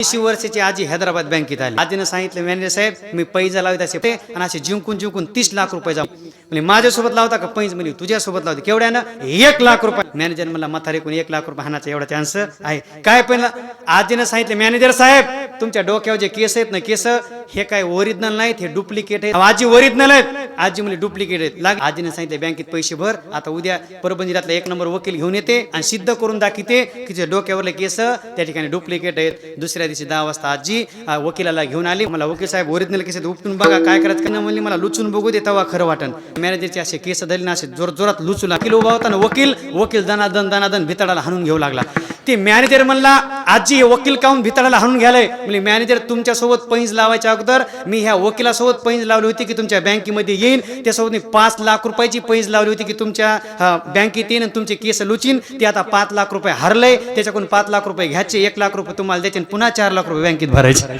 80 वर्षाची आजी हैदराबाद बँकेत आली. आजीनं सांगितलं मॅनेजर साहेब मी पैसा लावत असे आणि असे जिंकून 30 लाख रुपये जाऊ. म्हणजे माझ्यासोबत लावता का पैज? म्हणजे तुझ्यासोबत लावते. केवढ्यानं? 1 लाख रुपये. मॅनेजर म्हणला म्हातारेकून 1 लाख रुपये हाणाचा एवढा चान्स आहे काय? पण आजीनं सांगितलं मॅनेजर साहेब तुमच्या डोक्यावर जे केस आहेत ना केस हे काय ओरिजिनल नाहीत, हे डुप्लिकेट आहेत. आजी ओरिजिनल आहेत. आजी म्हणजे डुप्लिकेट आहेत. आजीनं सांगितलं बँकेत पैसे भर, आता उद्या परभणी जिल्ह्यातला 1 नंबर वकील घेऊन येते आणि सिद्ध करून दाखवते की जे डोक्यावरले केस त्या ठिकाणी डुप्लिकेट आहेत. दुसऱ्या दिवशी 10 वाजता आजी वकिलाला घेऊन आली. मला वकील साहेब ओरिजिनल केस उपटून बघा काय करायचं का. म्हणली मला लुचून बघू दे तेव्हा खरं वाटन. मॅनेजरचे असे केस धरले ना असे जोरात लुचू लागले. वकील उभा होता ना वकील दनादन भितडाला हाणून घेऊ लागला. ते मॅनेजर म्हणला आजी वकील काऊन भितडाला हाणून घ्यायलाय? म्हणजे मॅनेजर तुमच्यासोबत पैंज लावायच्या अगोदर मी ह्या वकिलासोबत पैंज लावली होती की तुमच्या बँकेमध्ये येईन. त्यासोबत मी 5 लाख रुपयाची पैंज लावली होती की तुमच्या बँकेत येईन आणि तुमचे केस लुचीन. ते आता 5 लाख रुपये हरलंय. त्याच्याकडून 5 लाख रुपये घ्यायचे, 1 लाख रुपये तुम्हाला द्यायचे, पुन्हा 4 लाख रुपये बँकेत भरायचे.